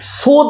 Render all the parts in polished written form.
100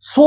100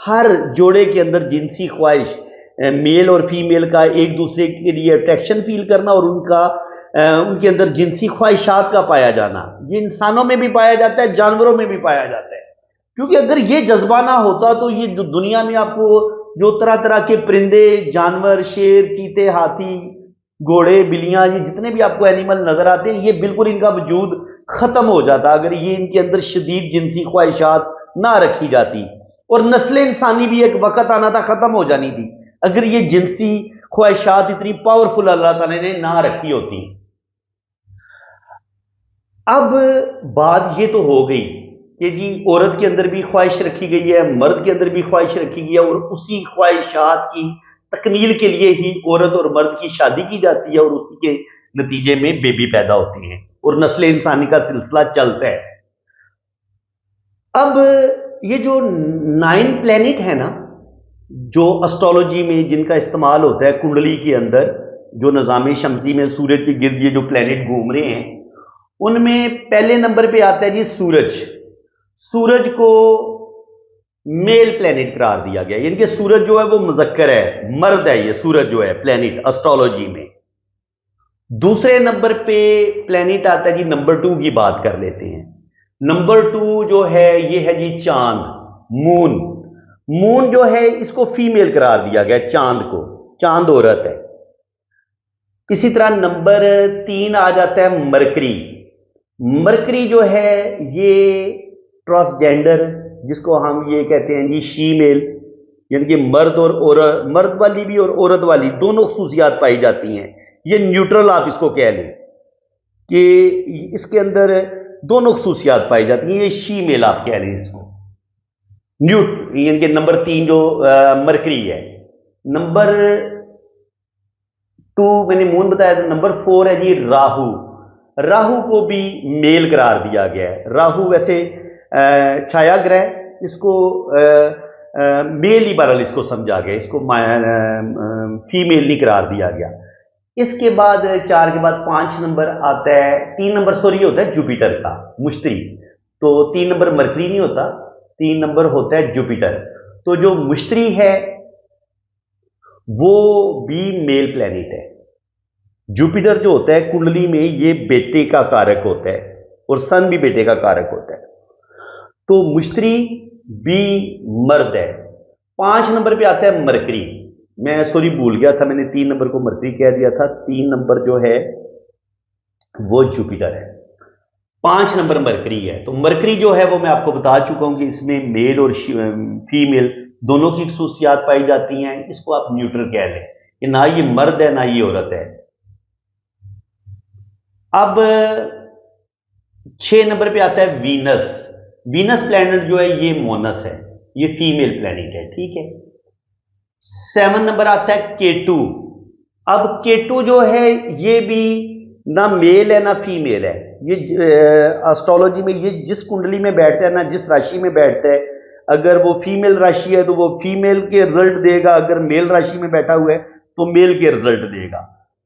ہر جوڑے کے اندر جنسی خواہش، میل اور فیمیل کا ایک دوسرے کے لیے اٹریکشن فیل کرنا اور ان کے اندر جنسی خواہشات کا پایا جانا، یہ انسانوں میں بھی پایا جاتا ہے، جانوروں میں بھی پایا جاتا ہے۔ کیونکہ اگر یہ جذبہ نہ ہوتا تو یہ جو دنیا میں آپ کو جو طرح طرح کے پرندے، جانور، شیر، چیتے، ہاتھی، گھوڑے، بلیاں، یہ جتنے بھی آپ کو اینیمل نظر آتے ہیں، یہ بالکل ان کا وجود ختم ہو جاتا اگر یہ ان کے اندر شدید جنسی خواہشات نہ رکھی جاتی، اور نسل انسانی بھی ایک وقت آنا تھا ختم ہو جانی تھی اگر یہ جنسی خواہشات اتنی پاورفل اللہ تعالیٰ نے نہ رکھی ہوتی۔ اب بات یہ تو ہو گئی کہ جی عورت کے اندر بھی خواہش رکھی گئی ہے، مرد کے اندر بھی خواہش رکھی گئی ہے، اور اسی خواہشات کی تکمیل کے لیے ہی عورت اور مرد کی شادی کی جاتی ہے، اور اسی کے نتیجے میں بیبی پیدا ہوتی ہیں اور نسل انسانی کا سلسلہ چلتا ہے۔ اب یہ جو 9 پلینٹ ہے نا، جو اسٹرالوجی میں جن کا استعمال ہوتا ہے کنڈلی کے اندر، جو نظام شمسی میں سورج کے گرد یہ جو پلینٹ گھوم رہے ہیں، ان میں پہلے نمبر پہ آتا ہے جی سورج۔ سورج کو میل پلینٹ قرار دیا گیا، یعنی کہ سورج جو ہے وہ مذکر ہے، مرد ہے یہ سورج جو ہے پلینٹ اسٹرالوجی میں۔ دوسرے نمبر پہ پلینٹ آتا ہے جی نمبر 2 کی بات کر لیتے ہیں۔ نمبر 2 جو ہے یہ ہے جی چاند، مون۔ مون جو ہے اس کو فیمیل قرار دیا گیا، چاند کو، چاند عورت ہے۔ اسی طرح نمبر 3 آ جاتا ہے مرکری۔ مرکری جو ہے یہ ٹرانسجینڈر، جس کو ہم یہ کہتے ہیں جی شی میل، یعنی کہ مرد اور عورت، مرد والی بھی اور عورت والی دونوں خصوصیات پائی جاتی ہیں۔ یہ نیوٹرل آپ اس کو کہہ لیں کہ اس کے اندر دونوں خصوصیات پائی جاتی ہیں، یہ شی میل آپ کہہ لیں اس کو، یعنی کہ نمبر 3 جو مرکری ہے۔ نمبر 2 میں نے مون بتایا تھا، نمبر 4 ہے جی راہو۔ راہو کو بھی میل قرار دیا گیا ہے۔ راہو ویسے چھایا گرہ، اس کو میل ہی بہرحال اس کو سمجھا گیا، اس کو فیمیل نہیں قرار دیا گیا۔ اس کے بعد 4 کے بعد 5 نمبر آتا ہے، 3 نمبر سوری ہوتا ہے جوپیٹر کا، مشتری۔ تو 3 نمبر مرکری نہیں ہوتا، 3 نمبر ہوتا ہے جوپیٹر۔ تو جو مشتری ہے وہ بھی میل پلینٹ ہے۔ جوپیٹر جو ہوتا ہے کنڈلی میں یہ بیٹے کا کارک ہوتا ہے، اور سن بھی بیٹے کا کارک ہوتا ہے، تو مشتری بھی مرد ہے۔ 5 نمبر پہ آتا ہے مرکری، میں سوری بھول گیا تھا، میں نے 3 نمبر کو مرکری کہہ دیا تھا، 3 نمبر جو ہے وہ جوپیٹر ہے، 5 نمبر مرکری ہے۔ تو مرکری جو ہے وہ میں آپ کو بتا چکا ہوں کہ اس میں میل اور فیمیل دونوں کی خصوصیات پائی جاتی ہیں، اس کو آپ نیوٹرل کہہ لیں کہ نہ یہ مرد ہے نہ یہ عورت ہے۔ اب 6 نمبر پہ آتا ہے وینس۔ وینس پلینٹ جو ہے یہ مونس ہے، یہ فیمیل پلینٹ ہے، ٹھیک ہے۔ 7 نمبر آتا ہے کیٹو۔ اب کیٹو جو ہے یہ بھی نہ میل ہے نہ فیمیل ہے، یہ اسٹرالوجی میں یہ جس کنڈلی میں بیٹھتا ہے، نہ جس راشی میں بیٹھتا ہے، اگر وہ فیمیل راشی ہے تو وہ فیمیل کے رزلٹ دے گا، اگر میل راشی میں بیٹھا ہوا ہے تو میل کے رزلٹ دے گا،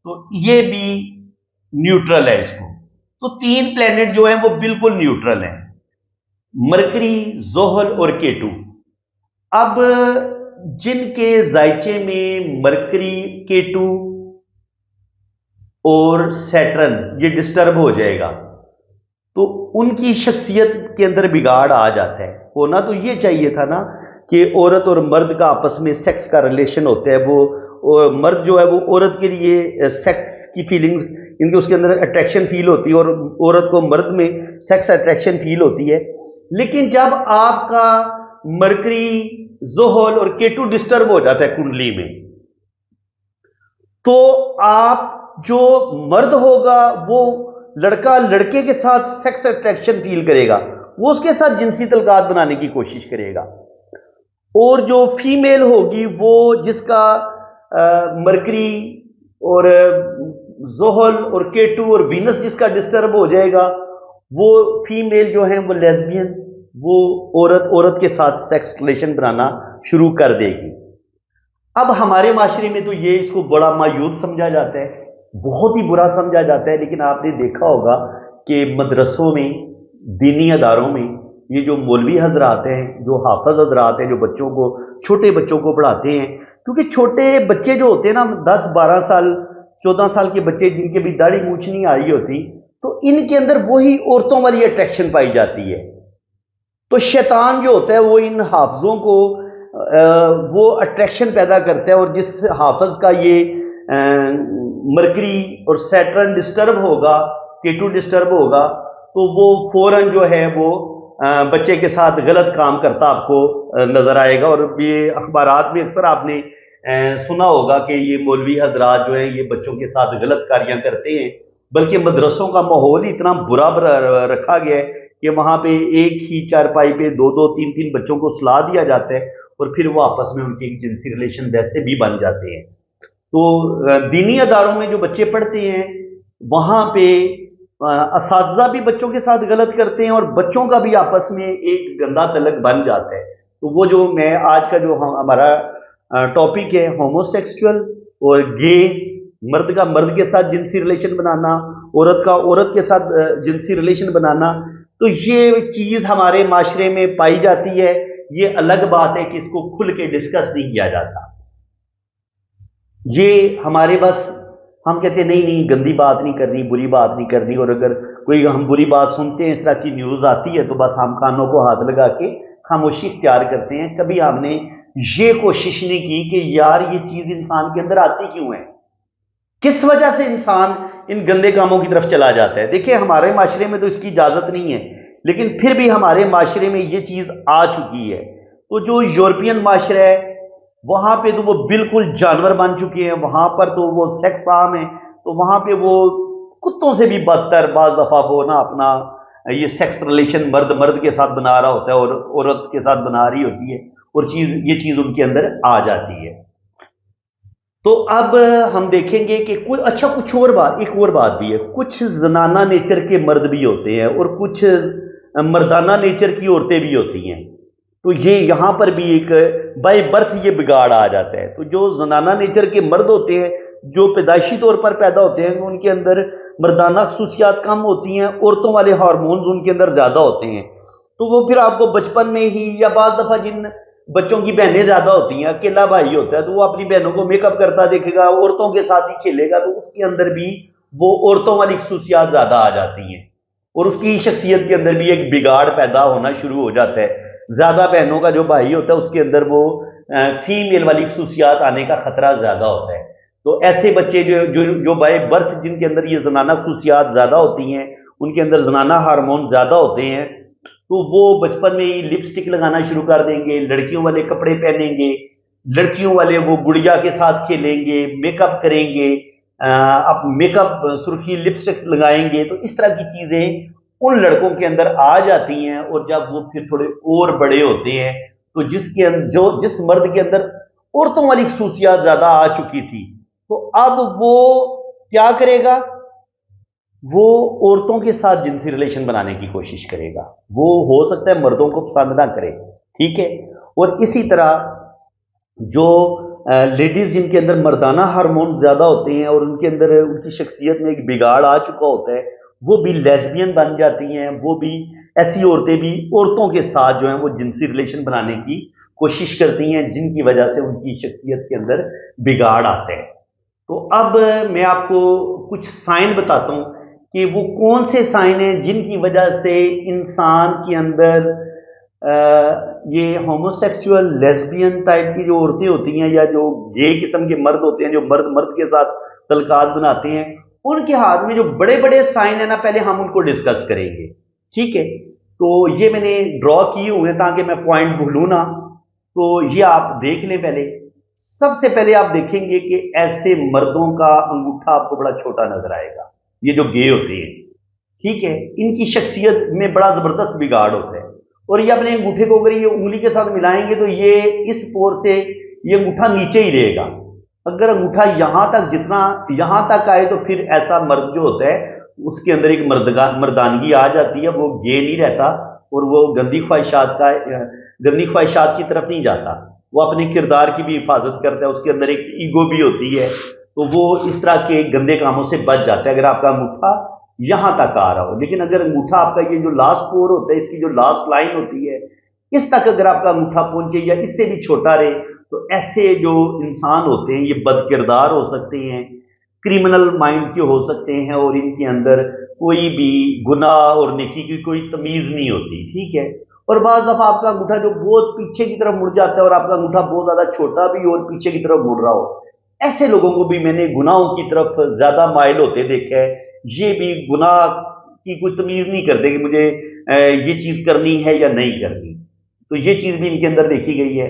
تو یہ بھی نیوٹرل ہے اس کو۔ تو 3 پلینٹ جو ہیں وہ بالکل نیوٹرل ہیں، مرکری، زحل اور کیٹو۔ اب جن کے ذائچے میں مرکری، کیٹو اور سیٹرن یہ ڈسٹرب ہو جائے گا تو ان کی شخصیت کے اندر بگاڑ آ جاتا ہے۔ ہونا تو یہ چاہیے تھا نا کہ عورت اور مرد کا آپس میں سیکس کا ریلیشن ہوتا ہے، وہ مرد جو ہے وہ عورت کے لیے سیکس کی فیلنگز، ان کے اس کے اندر اٹریکشن فیل ہوتی ہے، اور عورت کو مرد میں سیکس اٹریکشن فیل ہوتی ہے۔ لیکن جب آپ کا مرکری، زحل اور کیٹو ڈسٹرب ہو جاتا ہے کنڈلی میں، تو آپ جو مرد ہوگا وہ لڑکا لڑکے کے ساتھ سیکس اٹریکشن فیل کرے گا، وہ اس کے ساتھ جنسی تعلقات بنانے کی کوشش کرے گا، اور جو فیمیل ہوگی وہ جس کا مرکری اور زحل اور کیٹو اور وینس جس کا ڈسٹرب ہو جائے گا، وہ فیمیل جو ہیں وہ لیزبین، وہ عورت کے ساتھ سیکس ریلیشن بنانا شروع کر دے گی۔ اب ہمارے معاشرے میں تو یہ اس کو بڑا مایوب سمجھا جاتا ہے، بہت ہی برا سمجھا جاتا ہے، لیکن آپ نے دیکھا ہوگا کہ مدرسوں میں، دینی اداروں میں یہ جو مولوی حضرات ہیں، جو حافظ حضرات ہیں، جو بچوں کو، چھوٹے بچوں کو پڑھاتے ہیں، کیونکہ چھوٹے بچے جو ہوتے ہیں نا 10 12 سال 14 سال کے بچے جن کے بھی داڑھی مونچھ نہیں آ رہی ہوتی، تو ان کے اندر وہی عورتوں والی اٹریکشن پائی جاتی ہے. تو شیطان جو ہوتا ہے وہ ان حافظوں کو وہ اٹریکشن پیدا کرتا ہے، اور جس حافظ کا یہ مرکری اور سیٹرن ڈسٹرب ہوگا، کیٹو ڈسٹرب ہوگا، تو وہ فوراً جو ہے وہ بچے کے ساتھ غلط کام کرتا آپ کو نظر آئے گا. اور یہ اخبارات میں اکثر آپ نے سنا ہوگا کہ یہ مولوی حضرات جو ہیں یہ بچوں کے ساتھ غلط کاریاں کرتے ہیں، بلکہ مدرسوں کا ماحول اتنا برا رکھا گیا ہے کہ وہاں پہ ایک ہی چارپائی پہ 2 2 3 3 بچوں کو سلا دیا جاتا ہے، اور پھر وہ آپس میں ان کے جنسی ریلیشن ویسے بھی بن جاتے ہیں. تو دینی اداروں میں جو بچے پڑھتے ہیں وہاں پہ اساتذہ بھی بچوں کے ساتھ غلط کرتے ہیں، اور بچوں کا بھی آپس میں ایک گندا تعلق بن جاتا ہے. تو وہ جو میں آج کا جو ہمارا ٹاپک ہے ہومو سیکسچول اور گے، مرد کا مرد کے ساتھ جنسی ریلیشن بنانا، عورت کا عورت کے ساتھ جنسی ریلیشن بنانا، تو یہ چیز ہمارے معاشرے میں پائی جاتی ہے. یہ الگ بات ہے کہ اس کو کھل کے ڈسکس نہیں کیا جاتا. یہ ہمارے بس ہم کہتے ہیں نہیں گندی بات نہیں کرنی، بری بات نہیں کرنی، اور اگر کوئی ہم بری بات سنتے ہیں، اس طرح کی نیوز آتی ہے، تو بس ہم کانوں کو ہاتھ لگا کے خاموشی اختیار کرتے ہیں. کبھی ہم نے یہ کوشش نہیں کی کہ یار یہ چیز انسان کے اندر آتی کیوں ہے، کس وجہ سے انسان ان گندے کاموں کی طرف چلا جاتا ہے. دیکھیں ہمارے معاشرے میں تو اس کی اجازت نہیں ہے، لیکن پھر بھی ہمارے معاشرے میں یہ چیز آ چکی ہے. تو جو یورپین معاشرہ ہے وہاں پہ تو وہ بالکل جانور بن چکے ہیں، وہاں پر تو وہ سیکس عام ہے، تو وہاں پہ وہ کتوں سے بھی بدتر بعض دفعہ وہ نا اپنا یہ سیکس ریلیشن مرد مرد کے ساتھ بنا رہا ہوتا ہے اور عورت کے ساتھ بنا رہی ہوتی ہے، اور یہ چیز ان کے اندر آ جاتی ہے. تو اب ہم دیکھیں گے کہ کچھ اور بات، ایک اور بات بھی ہے، کچھ زنانہ نیچر کے مرد بھی ہوتے ہیں اور کچھ مردانہ نیچر کی عورتیں بھی ہوتی ہیں. تو یہ یہاں پر بھی ایک بائی برتھ یہ بگاڑ آ جاتا ہے. تو جو زنانہ نیچر کے مرد ہوتے ہیں، جو پیدائشی طور پر پیدا ہوتے ہیں، ان کے اندر مردانہ خصوصیات کم ہوتی ہیں، عورتوں والے ہارمونز ان کے اندر زیادہ ہوتے ہیں. تو وہ پھر آپ کو بچپن میں ہی، یا بعض دفعہ جن بچوں کی بہنیں زیادہ ہوتی ہیں، اکیلا بھائی ہوتا ہے، تو وہ اپنی بہنوں کو میک اپ کرتا دیکھے گا، عورتوں کے ساتھ ہی کھیلے گا، تو اس کے اندر بھی وہ عورتوں والی خصوصیات زیادہ آ جاتی ہیں، اور اس کی شخصیت کے اندر بھی ایک بگاڑ پیدا ہونا شروع ہو جاتا ہے. زیادہ بہنوں کا جو بھائی ہوتا ہے اس کے اندر وہ فیمیل والی خصوصیات آنے کا خطرہ زیادہ ہوتا ہے. تو ایسے بچے جو بائی برتھ جن کے اندر یہ زنانہ خصوصیات زیادہ ہوتی ہیں، ان کے اندر زنانہ ہارمون زیادہ ہوتے ہیں، تو وہ بچپن میں ہی لپسٹک لگانا شروع کر دیں گے، لڑکیوں والے کپڑے پہنیں گے، لڑکیوں والے وہ گڑیا کے ساتھ کھیلیں گے، میک اپ کریں گے، اب میک اپ سرخی لپسٹک لگائیں گے. تو اس طرح کی چیزیں ان لڑکوں کے اندر آ جاتی ہیں. اور جب وہ پھر تھوڑے اور بڑے ہوتے ہیں تو جس مرد کے اندر عورتوں والی خصوصیات زیادہ آ چکی تھی، تو اب وہ کیا کرے گا، وہ عورتوں کے ساتھ جنسی ریلیشن بنانے کی کوشش کرے گا. وہ ہو سکتا ہے مردوں کو پسند نہ کرے، ٹھیک ہے. اور اسی طرح جو لیڈیز جن کے اندر مردانہ ہارمون زیادہ ہوتے ہیں اور ان کے اندر ان کی شخصیت میں ایک بگاڑ آ چکا ہوتا ہے، وہ بھی لیزبین بن جاتی ہیں. وہ بھی ایسی عورتیں بھی عورتوں کے ساتھ جو ہیں وہ جنسی ریلیشن بنانے کی کوشش کرتی ہیں، جن کی وجہ سے ان کی شخصیت کے اندر بگاڑ آتا ہے. تو اب میں آپ کو کچھ سائن بتاتا ہوں کہ وہ کون سے سائن ہیں جن کی وجہ سے انسان کے اندر یہ ہومو سیکسچول لیزبین ٹائپ کی جو عورتیں ہوتی ہیں، یا جو گے قسم کے مرد ہوتے ہیں، جو مرد مرد کے ساتھ تعلقات بناتے ہیں، ان کے ہاتھ میں جو بڑے بڑے سائن ہیں نا، پہلے ہم ان کو ڈسکس کریں گے، ٹھیک ہے. تو یہ میں نے ڈرا کیے ہوئے ہیں تاکہ میں پوائنٹ بھولوں نہ. تو یہ آپ دیکھ لیں. پہلے سب سے پہلے آپ دیکھیں گے کہ ایسے مردوں کا انگوٹھا آپ کو بڑا چھوٹا نظر آئے گا، یہ جو گے ہوتے ہیں، ٹھیک ہے. ان کی شخصیت میں بڑا زبردست بگاڑ ہوتا ہے، اور یہ اپنے انگوٹھے کو اگر یہ انگلی کے ساتھ ملائیں گے تو یہ اس پور سے یہ انگوٹھا نیچے ہی رہے گا. اگر انگوٹھا یہاں تک آئے تو پھر ایسا مرد جو ہوتا ہے اس کے اندر ایک مردانگی آ جاتی ہے، وہ گے نہیں رہتا اور وہ گندی خواہشات کی طرف نہیں جاتا، وہ اپنے کردار کی بھی حفاظت کرتا ہے، اس کے اندر ایک ایگو بھی ہوتی ہے، تو وہ اس طرح کے گندے کاموں سے بچ جاتا ہے. اگر آپ کا انگوٹھا یہاں تک آ رہا ہو، لیکن اگر انگوٹھا آپ کا یہ جو لاسٹ پور ہوتا ہے، اس کی جو لاسٹ لائن ہوتی ہے، اس تک اگر آپ کا انگوٹھا پہنچے یا اس سے بھی چھوٹا رہے، تو ایسے جو انسان ہوتے ہیں یہ بد کردار ہو سکتے ہیں، کرمنل مائنڈ کے ہو سکتے ہیں، اور ان کے اندر کوئی بھی گناہ اور نیکی کی کوئی تمیز نہیں ہوتی، ٹھیک ہے۔ اور بعض دفعہ آپ کا انگوٹھا جو بہت پیچھے کی طرف مڑ جاتا ہے، اور آپ کا انگوٹھا بہت زیادہ چھوٹا بھی اور پیچھے کی طرف مڑ رہا ہو، ایسے لوگوں کو بھی میں نے گناہوں کی طرف زیادہ مائل ہوتے دیکھا ہے۔ یہ بھی گناہ کی کوئی تمیز نہیں کرتے کہ مجھے یہ چیز کرنی ہے یا نہیں کرنی، تو یہ چیز بھی ان کے اندر دیکھی گئی ہے۔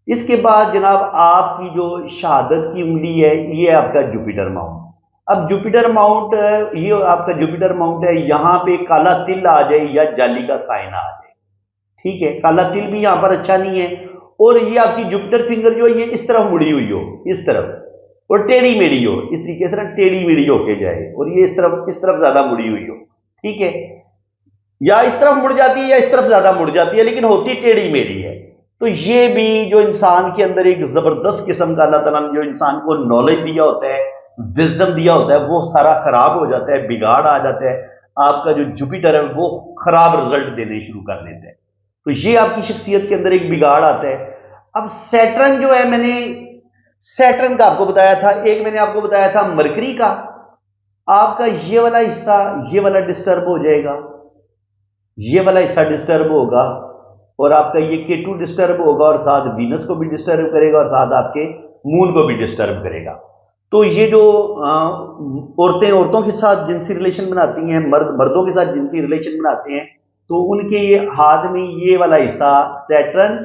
اس کے بعد جناب آپ کی جو شہادت کی انگلی ہے، یہ آپ کا جوپیٹر ماؤنٹ۔ اب جوپیٹر ماؤنٹ، یہ آپ کا جوپیٹر ماؤنٹ ہے، یہاں پہ کالا تل آ جائے یا جالی کا سائن آ جائے، ٹھیک ہے، کالا تل بھی یہاں پر اچھا نہیں ہے، اور یہ آپ کی جوپیٹر فنگر جو ہے یہ اس طرف مڑی ہوئی ہو، اس طرف، اور ٹیڑھی میڑھی ہو، اس طریقے سے نا ٹیڑھی میڑھی ہو کے جائے، اور یہ اس طرف زیادہ مڑی ہوئی ہو، ٹھیک ہے، یا اس طرف مڑ جاتی ہے یا اس طرف زیادہ مڑ جاتی ہے، لیکن ہوتی ٹیڑھی میڑھی ہے۔ تو یہ بھی جو انسان کے اندر ایک زبردست قسم کا اللہ تعالیٰ نے جو انسان کو نالج دیا ہوتا ہے، وزڈم دیا ہوتا ہے، وہ سارا خراب ہو جاتا ہے، بگاڑ آ جاتا ہے، آپ کا جو جوپیٹر ہے وہ خراب رزلٹ دینے شروع کر دیتا ہے، تو یہ آپ کی شخصیت کے اندر ایک بگاڑ آتا ہے۔ اب سیٹرن جو ہے، میں نے سیٹرن کا آپ کو بتایا تھا، ایک میں نے آپ کو بتایا تھا مرکری کا، آپ کا یہ والا حصہ، یہ والا ڈسٹرب ہو جائے گا، یہ والا حصہ ڈسٹرب ہوگا، اور آپ کا یہ K2 ڈسٹرب ہوگا، اور ساتھ وینس کو بھی ڈسٹرب کرے گا، اور ساتھ آپ کے مون کو بھی ڈسٹرب کرے گا۔ تو یہ جو عورتیں عورتوں کے ساتھ جنسی ریلیشن بناتی ہیں، مرد مردوں کے ساتھ جنسی ریلیشن بناتے ہیں، تو ان کے یہ ہاتھ میں یہ والا حصہ سیٹرن،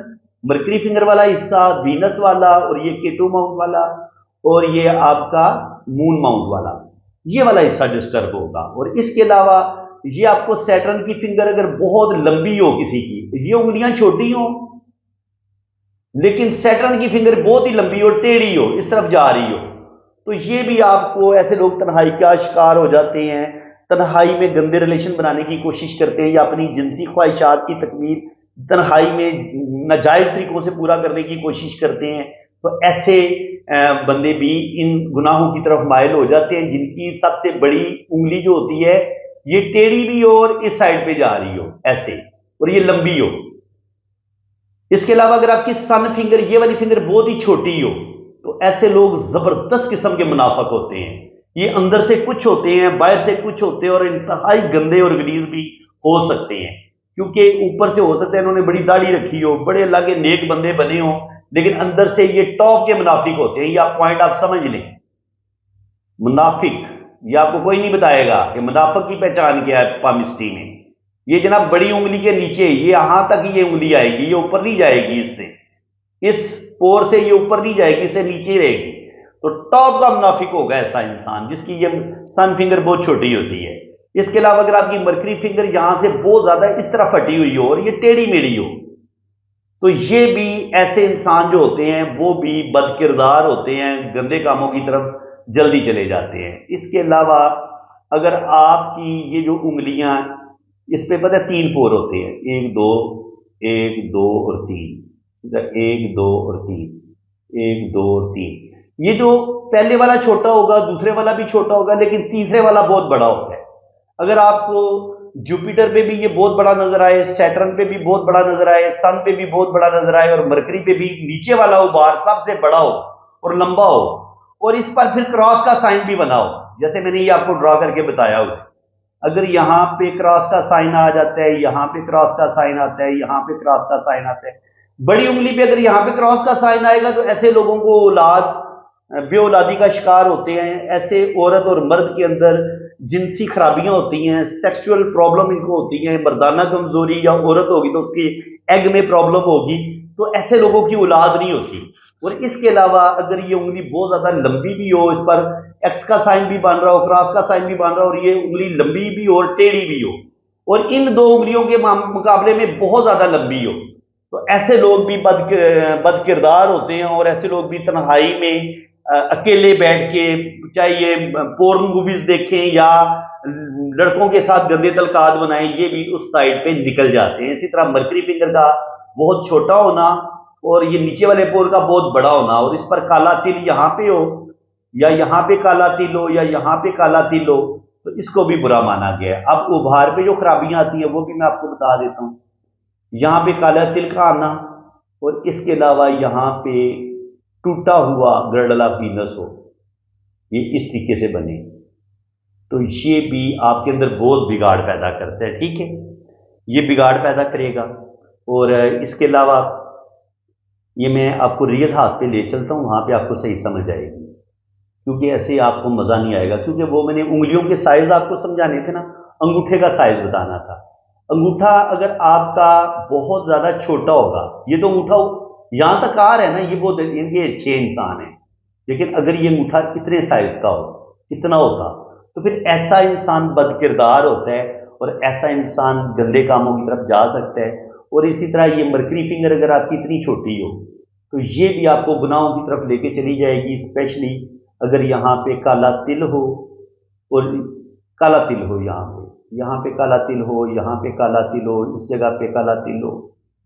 مرکری فنگر والا حصہ وینس والا، اور یہ K2 ماؤنٹ والا، اور یہ آپ کا مون ماؤنٹ والا، یہ والا حصہ ڈسٹرب ہوگا۔ اور اس کے علاوہ یہ آپ کو سیٹرن کی فنگر اگر بہت لمبی ہو کسی کی، یہ انگلیاں چھوٹی ہوں لیکن سیٹرن کی فنگر بہت ہی لمبی ہو، ٹیڑھی ہو، اس طرف جا رہی ہو، تو یہ بھی آپ کو، ایسے لوگ تنہائی کا شکار ہو جاتے ہیں، تنہائی میں گندے ریلیشن بنانے کی کوشش کرتے ہیں، یا اپنی جنسی خواہشات کی تکمیل تنہائی میں ناجائز طریقوں سے پورا کرنے کی کوشش کرتے ہیں، تو ایسے بندے بھی ان گناہوں کی طرف مائل ہو جاتے ہیں، جن کی سب سے بڑی انگلی جو ہوتی ہے یہ ٹیڑھی بھی ہو اور اس سائڈ پہ جا رہی ہو ایسے، اور یہ لمبی ہو۔ اس کے علاوہ اگر آپ کی سن فنگر، یہ والی فنگر بہت ہی چھوٹی ہو، تو ایسے لوگ زبردست قسم کے منافق ہوتے ہیں، یہ اندر سے کچھ ہوتے ہیں، باہر سے کچھ ہوتے ہیں، اور انتہائی گندے اور غلیظ بھی ہو سکتے ہیں، کیونکہ اوپر سے ہو سکتا ہے انہوں نے بڑی داڑھی رکھی ہو، بڑے اللہ کے نیک بندے بنے ہوں، لیکن اندر سے یہ ٹاپ کے منافق ہوتے ہیں۔ یہ آپ پوائنٹ آپ سمجھ لیں، منافق، یہ آپ کو کوئی نہیں بتائے گا کہ منافق کی پہچان کیا ہے پامسٹری میں۔ یہ جناب بڑی انگلی کے نیچے، یہ یہاں تک یہ انگلی آئے گی، یہ اوپر نہیں جائے گی، اس سے، اس پور سے یہ اوپر نہیں جائے گی، اس سے نیچے رہے گی، تو ٹاپ کا منافق ہوگا ایسا انسان جس کی یہ سن فنگر بہت چھوٹی ہوتی ہے۔ اس کے علاوہ اگر آپ کی مرکری فنگر یہاں سے بہت زیادہ اس طرح پھٹی ہوئی ہو اور یہ ٹیڑھی میڑھی ہو، تو یہ بھی ایسے انسان جو ہوتے ہیں وہ بھی بد کردار ہوتے ہیں، گندے کاموں کی طرف جلدی چلے جاتے ہیں۔ اس کے علاوہ اگر آپ کی یہ جو انگلیاں، اس پہ پتہ ہے 3 پور ہوتے ہیں، 1 2 1 2 اور 3، 1 2 اور 3، 1 2 اور 3۔ یہ جو پہلے والا چھوٹا ہوگا، دوسرے والا بھی چھوٹا ہوگا، لیکن تیسرے والا بہت بڑا ہوتا ہے۔ اگر آپ کو جوپیٹر پہ بھی یہ بہت بڑا نظر آئے، سیٹرن پہ بھی بہت بڑا نظر آئے، سن پہ بھی بہت بڑا نظر آئے، اور مرکری پہ بھی نیچے والا ہو بار سب سے بڑا ہو اور لمبا ہو، اور اس پر پھر کراس کا سائن بھی بنا ہو، جیسے میں نے یہ آپ کو ڈرا کر کے بتایا ہوا، اگر یہاں پہ کراس کا سائن آ جاتا ہے، یہاں پہ کراس کا سائن آتا ہے، یہاں پہ کراس کا سائن آتا ہے، بڑی انگلی پہ اگر یہاں پہ کراس کا سائن آئے گا تو ایسے لوگوں کو بے اولادی کا شکار ہوتے ہیں۔ ایسے عورت اور مرد کے اندر جنسی خرابیاں ہوتی ہیں، سیکسچول پرابلم ان کو ہوتی ہیں، مردانہ کمزوری، یا عورت ہوگی تو اس کی ایگ میں پرابلم ہوگی، تو ایسے لوگوں کی اولاد نہیں ہوتی۔ اور اس کے علاوہ اگر یہ انگلی بہت زیادہ لمبی بھی ہو، اس پر ایکس کا سائن بھی بن رہا ہو، کراس کا سائن بھی بن رہا ہو، اور یہ انگلی لمبی بھی ہو اور ٹیڑھی بھی ہو، اور ان 2 انگلیوں کے مقابلے میں بہت زیادہ لمبی ہو، تو ایسے لوگ بھی بد کردار ہوتے ہیں، اور ایسے لوگ بھی تنہائی میں اکیلے بیٹھ کے، چاہے یہ پورن موویز دیکھیں یا لڑکوں کے ساتھ گندے تلقات بنائیں، یہ بھی اس سائڈ پہ نکل جاتے ہیں۔ اسی طرح مرکری فنگر کا بہت چھوٹا ہونا، اور یہ نیچے والے پور کا بہت بڑا ہونا، اور اس پر کالا تل یہاں پہ ہو، یا یہاں پہ کالا تل ہو، یا یہاں پہ کالا تل ہو، تو اس کو بھی برا مانا گیا ہے۔ اب ابھار پہ جو خرابیاں آتی ہیں وہ بھی میں آپ کو بتا دیتا ہوں۔ یہاں پہ کالا تل کا آنا، اور اس کے علاوہ یہاں پہ ٹوٹا ہوا گرڈلا پینس ہو، یہ اس طریقے سے بنے، تو یہ بھی آپ کے اندر بہت بگاڑ پیدا کرتا ہے، ٹھیک ہے، یہ بگاڑ پیدا کرے گا۔ اور اس کے علاوہ یہ میں آپ کو ریئل ہاتھ پہ لے چلتا ہوں، وہاں پہ آپ کو صحیح سمجھ آئے گی، کیونکہ ایسے آپ کو مزہ نہیں آئے گا، کیونکہ وہ میں نے انگلیوں کے سائز آپ کو سمجھانے تھے نا، انگوٹھے کا سائز بتانا تھا۔ انگوٹھا اگر آپ کا بہت زیادہ چھوٹا ہوگا، یہ تو انگوٹھا یہاں تک آ رہا ہے نا، یہ بہت یہ اچھے انسان ہیں، لیکن اگر یہ انگوٹھا اتنے سائز کا ہو، کتنا ہوتا، تو پھر ایسا انسان بد کردار ہوتا ہے، اور ایسا انسان گندے کاموں کی طرف جا سکتا ہے۔ اور اسی طرح یہ مرکری فنگر اگر آپ کی اتنی چھوٹی ہو تو یہ بھی آپ کو گناہوں کی طرف لے کے چلی جائے گی، اسپیشلی اگر یہاں پہ کالا تل ہو، اور کالا تل ہو یہاں پہ کالا تل ہو، یہاں پہ کالا تل ہو، اس جگہ پہ کالا تل ہو،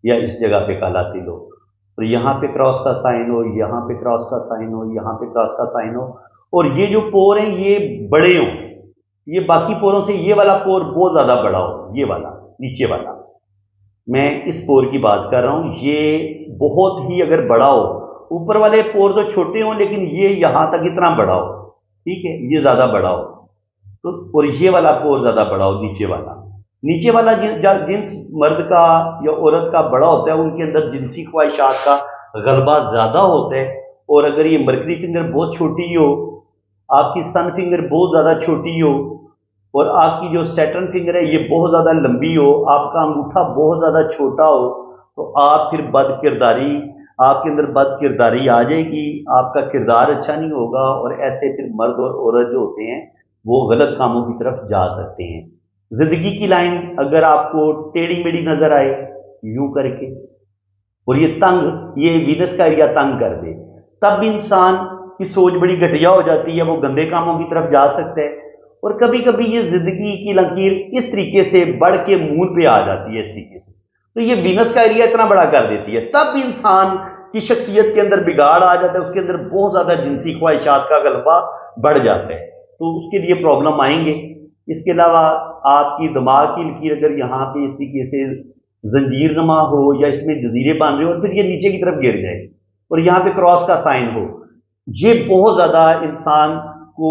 یا اس جگہ پہ کالا تل ہو، اور یہاں پہ کراس کا سائن ہو، یہاں پہ کراس کا سائن ہو، یہاں پہ کراس کا سائن ہو، اور یہ جو پور ہیں یہ بڑے ہوں، یہ باقی پوروں سے یہ والا پور بہت زیادہ بڑا ہو، یہ والا نیچے والا، میں اس پور کی بات کر رہا ہوں، یہ بہت ہی اگر بڑا ہو، اوپر والے پور تو چھوٹے ہوں لیکن یہ یہاں تک اتنا بڑا ہو، ٹھیک ہے، یہ زیادہ بڑا ہو، تو اور یہ والا پور زیادہ بڑا ہو، نیچے والا جنس مرد کا یا عورت کا بڑا ہوتا ہے، ان کے اندر جنسی خواہشات کا غلبہ زیادہ ہوتا ہے۔ اور اگر یہ مرکری فنگر بہت چھوٹی ہو، آپ کی سن فنگر بہت زیادہ چھوٹی ہو، اور آپ کی جو سیٹرن فنگر ہے یہ بہت زیادہ لمبی ہو، آپ کا انگوٹھا بہت زیادہ چھوٹا ہو، تو آپ پھر بد کرداری، آپ کے اندر بد کرداری آ جائے گی، آپ کا کردار اچھا نہیں ہوگا، اور ایسے پھر مرد اور عورت جو ہوتے ہیں وہ غلط کاموں کی طرف جا سکتے ہیں۔ زندگی کی لائن اگر آپ کو ٹیڑھی میڑھی نظر آئے یوں کر کے، اور یہ تنگ، یہ وینس کا ایریا تنگ کر دے، تب بھی انسان کی سوچ بڑی گھٹیا ہو جاتی ہے، وہ گندے کاموں کی طرف جا سکتا ہے۔ اور کبھی کبھی یہ زندگی کی لکیر اس طریقے سے بڑھ کے منہ پہ آ جاتی ہے، اس طریقے سے، تو یہ وینس کا ایریا اتنا بڑا کر دیتی ہے، تب بھی انسان کی شخصیت کے اندر بگاڑ آ جاتا ہے، اس کے اندر بہت زیادہ جنسی خواہشات کا غلبہ بڑھ جاتا ہے، تو اس کے لیے پرابلم آئیں گے۔ اس کے علاوہ آپ کی دماغ کی لکیر اگر یہاں پہ اس طریقے سے زنجیر نما ہو، یا اس میں جزیرے بن رہے ہو، اور پھر یہ نیچے کی طرف گر جائے، اور یہاں پہ کراس کا سائن ہو، یہ بہت زیادہ انسان کو،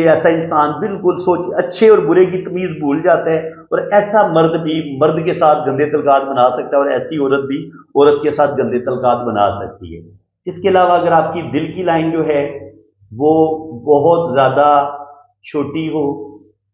ایسا انسان بالکل سوچ اچھے اور برے کی تمیز بھول جاتا ہے، اور ایسا مرد بھی مرد کے ساتھ گندے تعلقات بنا سکتا ہے، اور ایسی عورت بھی عورت کے ساتھ گندے تعلقات بنا سکتی ہے۔ اس کے علاوہ اگر آپ کی دل کی لائن جو ہے وہ بہت زیادہ چھوٹی ہو،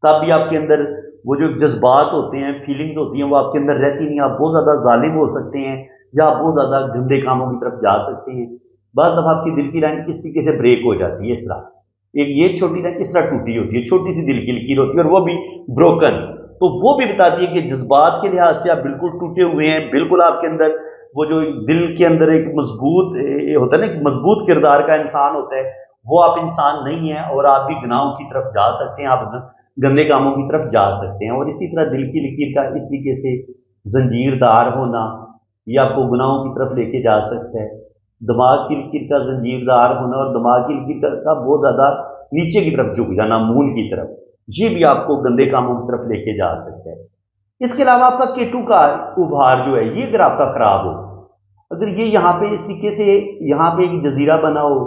تب بھی آپ کے اندر وہ جو جذبات ہوتے ہیں، فیلنگز ہوتی ہیں، وہ آپ کے اندر رہتی نہیں، آپ بہت زیادہ ظالم ہو سکتے ہیں، یا آپ بہت زیادہ گندے کاموں کی طرف جا سکتے ہیں۔ بعض دفعہ آپ کی دل کی لائن اس طریقے سے بریک ہو جاتی ہے، اس طرح ایک یہ چھوٹی لائن اس طرح ٹوٹی ہوتی ہے، چھوٹی سی دل کی لکیر ہوتی ہے، اور وہ بھی بروکن، تو وہ بھی بتاتی ہے کہ جذبات کے لحاظ سے آپ بالکل ٹوٹے ہوئے ہیں، بالکل آپ کے اندر وہ جو دل کے اندر ایک مضبوط ہوتا ہے نا، ایک مضبوط کردار کا انسان ہوتا ہے، وہ آپ انسان نہیں ہیں، اور آپ بھی گناہوں کی طرف جا سکتے ہیں، آپ گندے کاموں کی طرف جا سکتے ہیں۔ اور اسی طرح دل کی لکیر کا اس طریقے سے زنجیر دار ہونا یہ آپ کو گناہوں کی طرف لے کے جا سکتا ہے۔ دماغ کی لکیر کا زنجیر دار ہونا، اور دماغ کی لکیر کا بہت زیادہ نیچے کی طرف جھک جانا، مون کی طرف، یہ بھی آپ کو گندے کاموں کی طرف لے کے جا سکتا ہے۔ اس کے علاوہ آپ کا کیٹو کا ابھار جو ہے، یہ اگر آپ کا خراب ہو، اگر یہ یہاں پہ اس طریقے سے یہاں پہ ایک جزیرہ بنا ہو،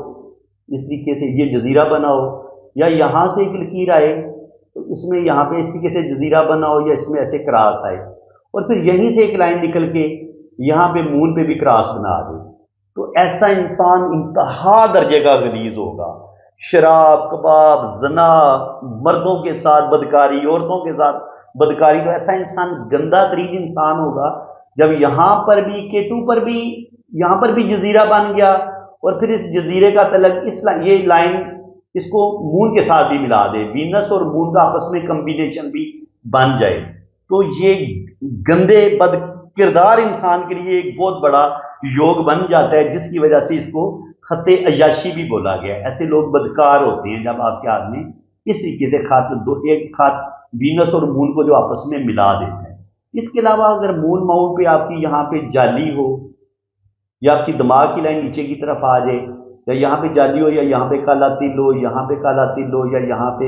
اس طریقے سے یہ جزیرہ بنا ہو، یا یہاں سے ایک لکیر آئے تو اس میں یہاں پہ اس طریقے سے جزیرہ بنا ہو، یا اس میں ایسے کراس آئے، اور پھر یہیں سے ایک لائن نکل کے یہاں پہ مون پہ بھی کراس بنا دے، تو ایسا انسان انتہا درجے کا غلیظ ہوگا۔ شراب، کباب، زنا، مردوں کے ساتھ بدکاری، عورتوں کے ساتھ بدکاری، تو ایسا انسان گندا ترین انسان ہوگا۔ جب یہاں پر بھی کیٹو پر بھی یہاں پر بھی جزیرہ بن گیا، اور پھر اس جزیرے کا تعلق یہ لائن اس کو مون کے ساتھ بھی ملا دے، وینس اور مون کا آپس میں کمبینیشن بھی بن جائے، تو یہ گندے بد کردار انسان کے لیے ایک بہت بڑا یوگ بن جاتا ہے، جس کی وجہ سے اس کو خط عیاشی بھی بولا گیا ہے۔ ایسے لوگ بدکار ہوتے ہیں جب آپ کے ہاتھ میں اس طریقے سے ایک خط وینس اور مون کو جو آپس میں ملا دیتا ہے۔ اس کے علاوہ اگر مون ماؤنٹ پہ آپ کی یہاں پہ جالی ہو، یا آپ کی دماغ کی لائن نیچے کی طرف آ جائے، یا یہاں پہ جالی ہو، یا یہاں پہ کالا تل ہو، یہاں پہ کالا تل ہو، یا یہاں پہ